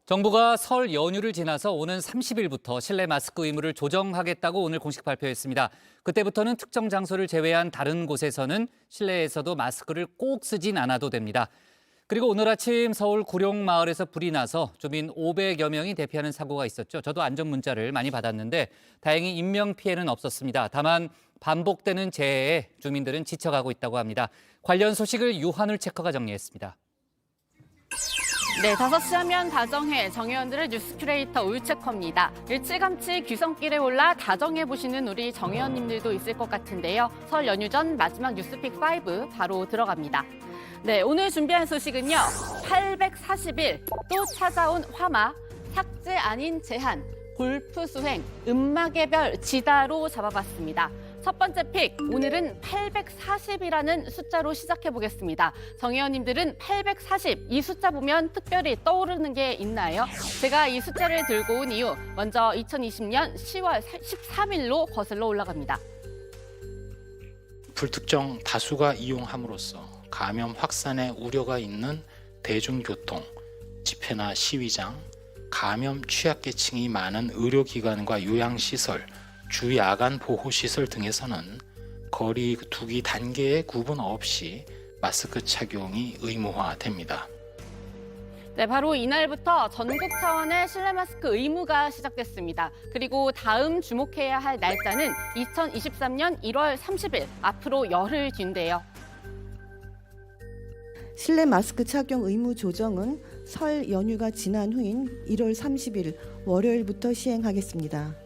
정부가 설 연휴를 지나서 오는 30일부터 실내 마스크 의무를 조정하겠다고 오늘 공식 발표했습니다. 그때부터는 특정 장소를 제외한 다른 곳에서는 실내에서도 마스크를 꼭 쓰진 않아도 됩니다. 그리고 오늘 아침 서울 구룡마을에서 불이 나서 주민 500여 명이 대피하는 사고가 있었죠. 저도 안전 문자를 많이 받았는데 다행히 인명 피해는 없었습니다. 다만 반복되는 재해에 주민들은 지쳐가고 있다고 합니다. 관련 소식을 유한울 체커가 정리했습니다. 네, 5시 하면 다정해 정의원들의 뉴스 큐레이터 울체커입니다. 일찌감치 귀성길에 올라 다정해보시는 우리 정의원님들도 있을 것 같은데요. 설 연휴 전 마지막 뉴스픽5 바로 들어갑니다. 네, 오늘 준비한 소식은요. 840일 또 찾아온 화마, 삭제 아닌 제한, 골프 수행, 음마개별 지다로 잡아봤습니다. 첫 번째 픽, 오늘은 840이라는 숫자로 시작해보겠습니다. 정의원님들은 840, 이 숫자 보면 특별히 떠오르는 게 있나요? 제가 이 숫자를 들고 온 이유, 먼저 2020년 10월 13일로 거슬러 올라갑니다. 불특정 다수가 이용함으로써 감염 확산의 우려가 있는 대중교통, 집회나 시위장, 감염 취약계층이 많은 의료기관과 요양시설, 주야간 보호시설 등에서는 거리 두기 단계의 구분 없이 마스크 착용이 의무화됩니다. 네, 바로 이날부터 전국 차원의 실내 마스크 의무가 시작됐습니다. 그리고 다음 주목해야 할 날짜는 2023년 1월 30일, 앞으로 열흘 뒤인데요. 실내 마스크 착용 의무 조정은 설 연휴가 지난 후인 1월 30일 월요일부터 시행하겠습니다.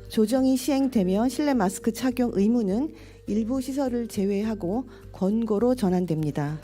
조정이 시행되면 실내 마스크 착용 의무는 일부 시설을 제외하고 권고로 전환됩니다.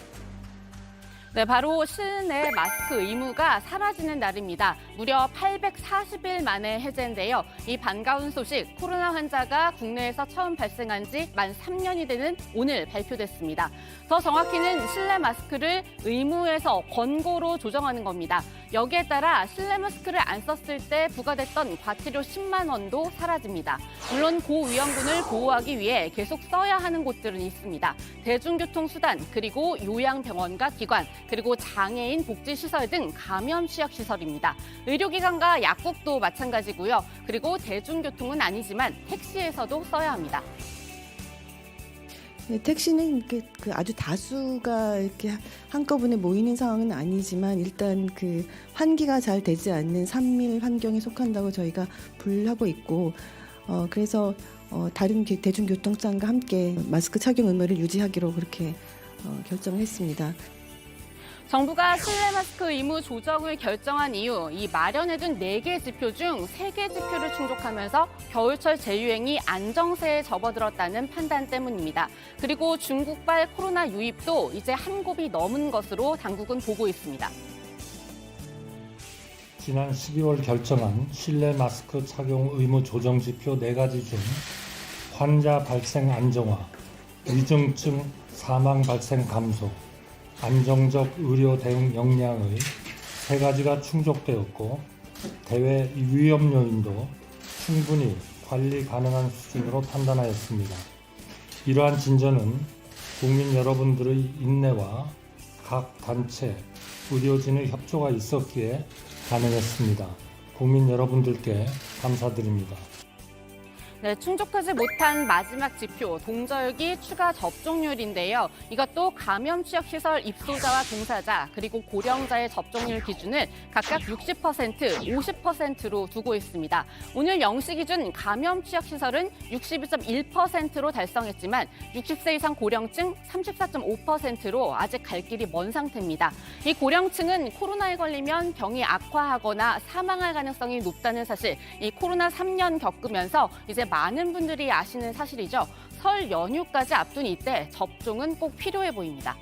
네, 바로 실내 마스크 의무가 사라지는 날입니다. 무려 840일 만에 해제인데요. 이 반가운 소식, 코로나 환자가 국내에서 처음 발생한 지 만 3년이 되는 오늘 발표됐습니다. 더 정확히는 실내 마스크를 의무에서 권고로 조정하는 겁니다. 여기에 따라 실내 마스크를 안 썼을 때 부과됐던 과태료 10만 원도 사라집니다. 물론 고위험군을 보호하기 위해 계속 써야 하는 곳들은 있습니다. 대중교통수단, 그리고 요양병원과 기관, 그리고 장애인 복지시설 등 감염 취약시설입니다. 의료기관과 약국도 마찬가지고요. 그리고 대중교통은 아니지만 택시에서도 써야 합니다. 네, 택시는 이렇게 아주 다수가 이렇게 한꺼번에 모이는 상황은 아니지만 일단 환기가 잘 되지 않는 산밀 환경에 속한다고 저희가 분류하고 있고 그래서 다른 대중교통수단과 함께 마스크 착용 의무를 유지하기로 그렇게 결정을 했습니다. 정부가 실내 마스크 의무 조정을 결정한 이유, 이 마련해둔 4개 지표 중 3개 지표를 충족하면서 겨울철 재유행이 안정세에 접어들었다는 판단 때문입니다. 그리고 중국발 코로나 유입도 이제 한 곱이 넘은 것으로 당국은 보고 있습니다. 지난 12월 결정한 실내 마스크 착용 의무 조정 지표 4가지 중 환자 발생 안정화, 위중증 사망 발생 감소, 안정적 의료 대응 역량의 3가지가 충족되었고 대외 위험 요인도 충분히 관리 가능한 수준으로 판단하였습니다. 이러한 진전은 국민 여러분들의 인내와 각 단체, 의료진의 협조가 있었기에 가능했습니다. 국민 여러분들께 감사드립니다. 네, 충족하지 못한 마지막 지표, 동절기 추가 접종률인데요. 이것도 감염 취약시설 입소자와 동사자, 그리고 고령자의 접종률 기준을 각각 60%, 50%로 두고 있습니다. 오늘 0시 기준 감염 취약시설은 62.1%로 달성했지만 60세 이상 고령층 34.5%로 아직 갈 길이 먼 상태입니다. 이 고령층은 코로나에 걸리면 병이 악화하거나 사망할 가능성이 높다는 사실, 이 코로나 3년 겪으면서 이제 많은 분들이 아시는 사실이죠. 설 연휴까지 앞둔 이때 접종은 꼭 필요해 보입니다.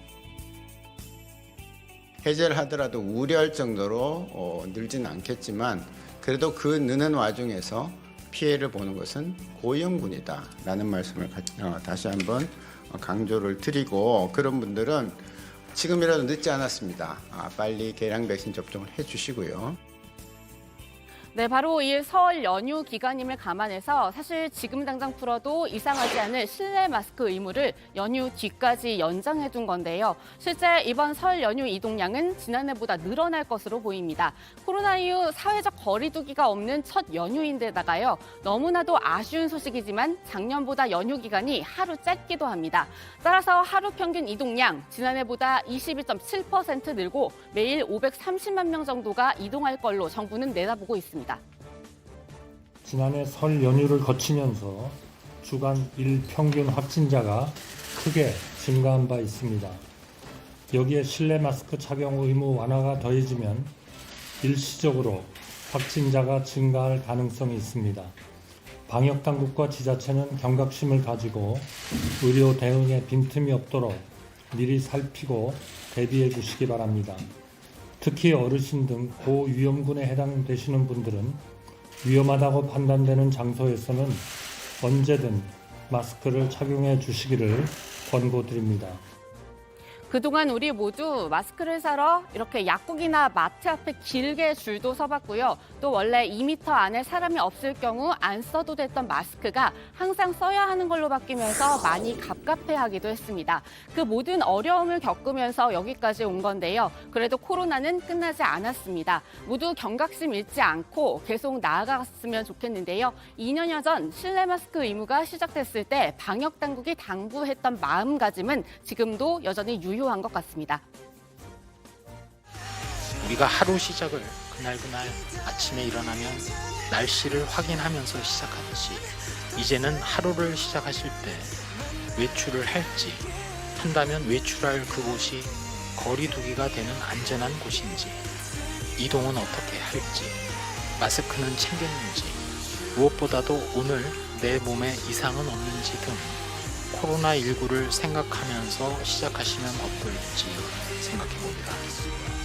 해제를 하더라도 우려할 정도로 늘지는 않겠지만 그래도 그 느는 와중에서 피해를 보는 것은 고위험군이다라는 말씀을 다시 한번 강조를 드리고 그런 분들은 지금이라도 늦지 않았습니다. 빨리 계량 백신 접종을 해주시고요. 네, 바로 이 설 연휴 기간임을 감안해서 사실 지금 당장 풀어도 이상하지 않을 실내 마스크 의무를 연휴 뒤까지 연장해둔 건데요. 실제 이번 설 연휴 이동량은 지난해보다 늘어날 것으로 보입니다. 코로나 이후 사회적 거리두기가 없는 첫 연휴인데다가요. 너무나도 아쉬운 소식이지만 작년보다 연휴 기간이 하루 짧기도 합니다. 따라서 하루 평균 이동량 지난해보다 22.7% 늘고 매일 530만 명 정도가 이동할 걸로 정부는 내다보고 있습니다. 지난해 설 연휴를 거치면서 주간 일평균 확진자가 크게 증가한 바 있습니다. 여기에 실내 마스크 착용 의무 완화가 더해지면 일시적으로 확진자가 증가할 가능성이 있습니다. 방역당국과 지자체는 경각심을 가지고 의료 대응에 빈틈이 없도록 미리 살피고 대비해 주시기 바랍니다. 특히 어르신 등 고위험군에 해당되시는 분들은 위험하다고 판단되는 장소에서는 언제든 마스크를 착용해 주시기를 권고드립니다. 그동안 우리 모두 마스크를 사러 이렇게 약국이나 마트 앞에 길게 줄도 서봤고요. 또 원래 2m 안에 사람이 없을 경우 안 써도 됐던 마스크가 항상 써야 하는 걸로 바뀌면서 많이 갑갑해하기도 했습니다. 그 모든 어려움을 겪으면서 여기까지 온 건데요. 그래도 코로나는 끝나지 않았습니다. 모두 경각심 잃지 않고 계속 나아갔으면 좋겠는데요. 2년여 전 실내 마스크 의무가 시작됐을 때 방역 당국이 당부했던 마음가짐은 지금도 여전히 유효한 것 같습니다. 우리가 하루 시작을 그날 아침에 일어나면 날씨를 확인하면서 시작하듯이 이제는 하루를 시작하실 때 외출을 할지 한다면 외출할 그곳이 거리두기가 되는 안전한 곳인지 이동은 어떻게 할지 마스크는 챙겼는지 무엇보다도 오늘 내 몸에 이상은 없는지 등 코로나19를 생각하면서 시작하시면 어떨지 생각해봅니다.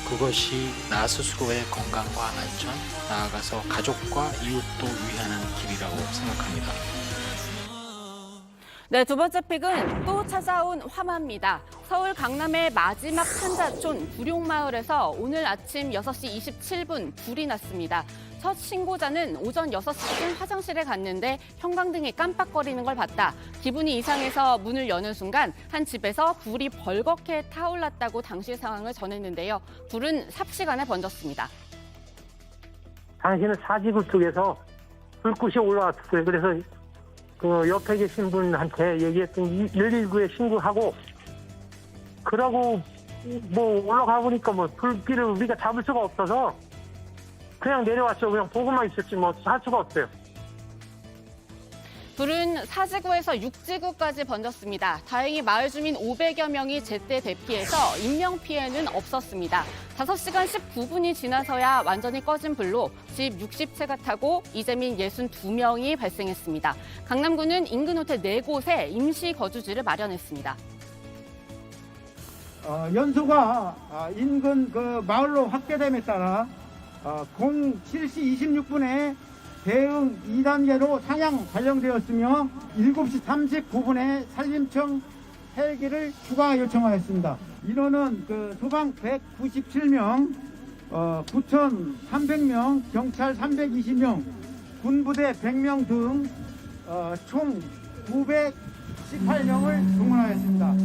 그것이 나 스스로의 건강과 안전, 나아가서 가족과 이웃도 위하는 길이라고 생각합니다. 네, 두 번째 픽은 또 찾아온 화마입니다. 서울 강남의 마지막 판자촌 구룡마을에서 오늘 아침 6시 27분 불이 났습니다. 첫 신고자는 오전 6시쯤 화장실에 갔는데 형광등이 깜빡거리는 걸 봤다. 기분이 이상해서 문을 여는 순간 한 집에서 불이 벌겋게 타올랐다고 당시 상황을 전했는데요. 불은 삽시간에 번졌습니다. 당신은 사지구 쪽에서 불꽃이 올라왔어요. 그래서 그 옆에 계신 분한테 얘기했더니 119에 신고하고 그러고 뭐 올라가 보니까 뭐 불길을 우리가 잡을 수가 없어서 그냥 내려왔죠. 그냥 보고만 있었지 뭐 할 수가 없어요. 불은 사지구에서 6지구까지 번졌습니다. 다행히 마을 주민 500여 명이 제때 대피해서 인명피해는 없었습니다. 5시간 19분이 지나서야 완전히 꺼진 불로 집 60채가 타고 이재민 62명이 발생했습니다. 강남구는 인근 호텔 4곳에 임시 거주지를 마련했습니다. 연소가 인근 그 마을로 확대됨에 따라 07시 26분에 대응 2단계로 상향 발령되었으며 7시 39분에 산림청 헬기를 추가 요청하였습니다. 인원은 소방 197명, 구청 300명, 경찰 320명, 군부대 100명 등 총 918명을 동원하였습니다.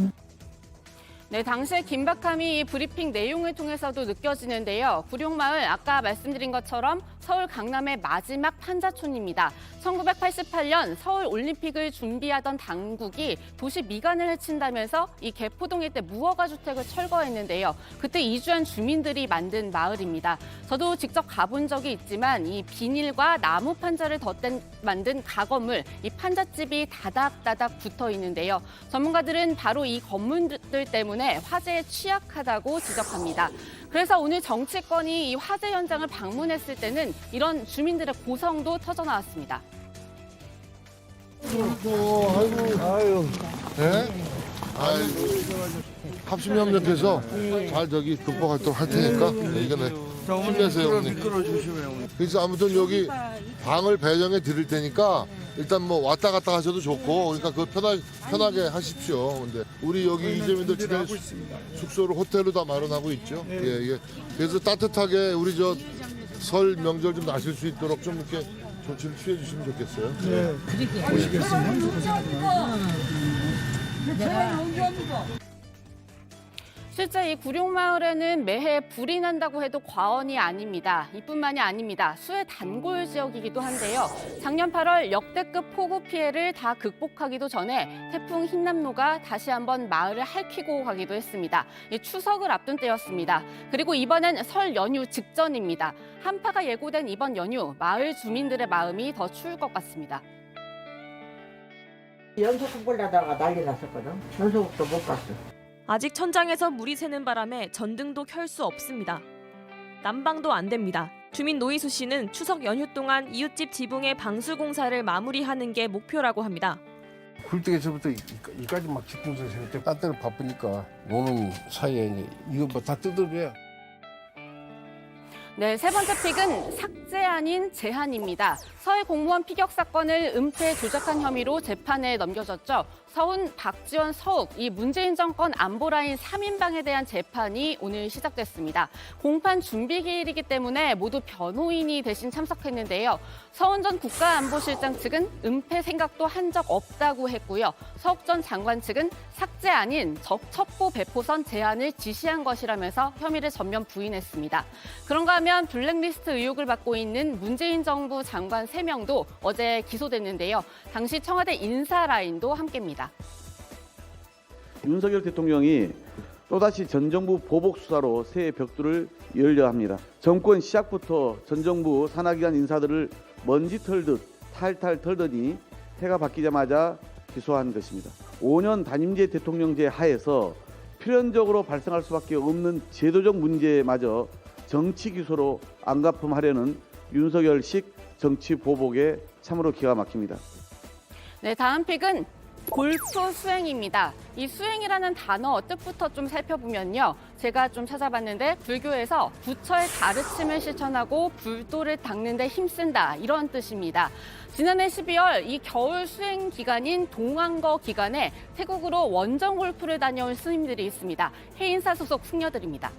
네, 당시의 긴박함이 이 브리핑 내용을 통해서도 느껴지는데요. 구룡마을 아까 말씀드린 것처럼 서울 강남의 마지막 판자촌입니다. 1988년 서울 올림픽을 준비하던 당국이 도시 미관을 해친다면서 이 개포동 일대 무허가 주택을 철거했는데요. 그때 이주한 주민들이 만든 마을입니다. 저도 직접 가본 적이 있지만 이 비닐과 나무 판자를 덧댄 만든 가건물, 이 판잣집이 다닥다닥 붙어 있는데요. 전문가들은 바로 이 건물들 때문에 화재에 취약하다고 지적합니다. 그래서 오늘 정치권이 이 화재 현장을 방문했을 때는 이런 주민들의 고성도 터져나왔습니다. 아유, 네? 합심협력해서 잘 극복하도록 할 테니까 이거는 힘내세요, 어머니. 그래서 아무튼 여기 방을 배정해 드릴 테니까 일단 뭐 왔다 갔다 하셔도 좋고 그러니까 그거 편하게 하십시오. 근데 우리 여기 이재민들 지금 숙소를 호텔로 다 마련하고 있죠. 예. 그래서 따뜻하게 우리 설 명절 좀 나실 수 있도록 좀 이렇게 조치를 취해 주시면 좋겠어요. 네. 실제 이 구룡마을에는 매해 불이 난다고 해도 과언이 아닙니다. 이뿐만이 아닙니다. 수해 단골 지역이기도 한데요. 작년 8월 역대급 폭우 피해를 다 극복하기도 전에 태풍 흰남노가 다시 한번 마을을 핥히고 가기도 했습니다. 추석을 앞둔 때였습니다. 그리고 이번엔 설 연휴 직전입니다. 한파가 예고된 이번 연휴, 마을 주민들의 마음이 더 추울 것 같습니다. 연속 보려다가 난리 났었거든. 연속도 못 갔어. 아직 천장에서 물이 새는 바람에 전등도 켤 수 없습니다. 난방도 안 됩니다. 주민 노희수 씨는 추석 연휴 동안 이웃집 지붕의 방수 공사를 마무리하는 게 목표라고 합니다. 굴뚝에서부터 이까지 막 집중해서 생겼대. 딴 때는 바쁘니까 노는 사이에 이제 이거 뭐 다 뜯어줘야. 네, 세 번째 픽은 삭제 아닌 제한입니다. 서해 공무원 피격 사건을 은폐 조작한 혐의로 재판에 넘겨졌죠. 서훈, 박지원, 서욱, 이 문재인 정권 안보라인 3인방에 대한 재판이 오늘 시작됐습니다. 공판 준비 기일이기 때문에 모두 변호인이 대신 참석했는데요. 서훈 전 국가안보실장 측은 은폐 생각도 한 적 없다고 했고요. 서욱 전 장관 측은 삭제 아닌 첩보 배포선 제한을 지시한 것이라면서 혐의를 전면 부인했습니다. 그런가 하면 블랙리스트 의혹을 받고 있는 문재인 정부 장관 3명도 어제 기소됐는데요. 당시 청와대 인사 라인도 함께입니다. 윤석열 대통령이 또다시 전 정부 보복 수사로 새해 벽두를 열려 합니다. 정권 시작부터 전 정부 산하기관 인사들을 먼지 털듯 탈탈 털더니 해가 바뀌자마자 기소한 것입니다. 5년 단임제 대통령제 하에서 필연적으로 발생할 수밖에 없는 제도적 문제마저 정치 기소로 안가품하려는 윤석열식 정치 보복에 참으로 기가 막힙니다. 네, 다음 픽은 골프 수행입니다. 이 수행이라는 단어 뜻부터 좀 살펴보면요. 제가 좀 찾아봤는데 불교에서 부처의 가르침을 실천하고 불도를 닦는 데 힘쓴다 이런 뜻입니다. 지난해 12월 이 겨울 수행 기간인 동안거 기간에 태국으로 원정 골프를 다녀온 스님들이 있습니다. 해인사 소속 승려들입니다.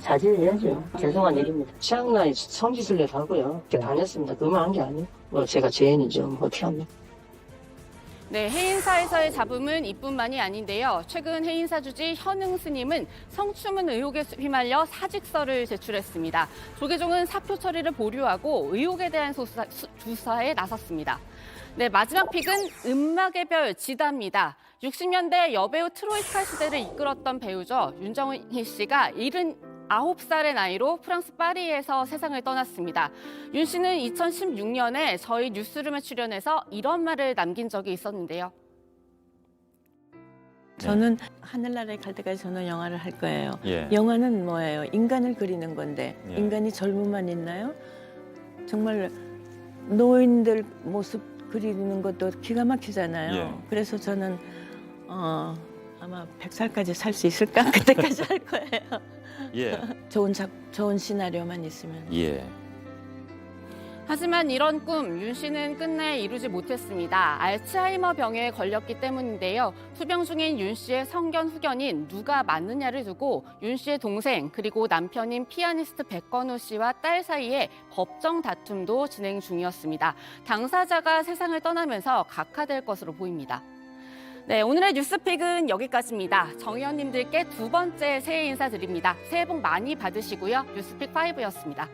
자제해야죠. 죄송한 일입니다. 치앙라이 성지순례 가고요. 이렇게 다녔습니다. 그만 한 게 아니에요. 뭐 제가 죄인이죠. 뭐 어떻게 합니까? 네, 해인사에서의 잡음은 이뿐만이 아닌데요. 최근 해인사 주지 현흥 스님은 성추문 의혹에 휘말려 사직서를 제출했습니다. 조계종은 사표 처리를 보류하고 의혹에 대한 조사에 나섰습니다. 네, 마지막 픽은 음악의 별 지다입니다. 60년대 여배우 트로이카 시대를 이끌었던 배우죠. 윤정희 씨가 79살의 나이로 프랑스 파리에서 세상을 떠났습니다. 윤 씨는 2016년에 저희 뉴스룸에 출연해서 이런 말을 남긴 적이 있었는데요. 저는 하늘나라에 갈 때까지 저는 영화를 할 거예요. 영화는 뭐예요? 인간을 그리는 건데 인간이 젊음만 있나요? 정말 노인들 모습 그리는 것도 기가 막히잖아요. 그래서 저는 아마 100살까지 살 수 있을까? 그때까지 할 거예요. 좋은 시나리오만 있으면. 하지만 이런 꿈, 윤 씨는 끝내 이루지 못했습니다. 알츠하이머 병에 걸렸기 때문인데요. 투병 중인 윤 씨의 성견 후견인 누가 맞느냐를 두고 윤 씨의 동생 그리고 남편인 피아니스트 백건우 씨와 딸 사이에 법정 다툼도 진행 중이었습니다. 당사자가 세상을 떠나면서 각하될 것으로 보입니다. 네, 오늘의 뉴스픽은 여기까지입니다. 정의원님들께 두 번째 새해 인사드립니다. 새해 복 많이 받으시고요. 뉴스픽 5였습니다.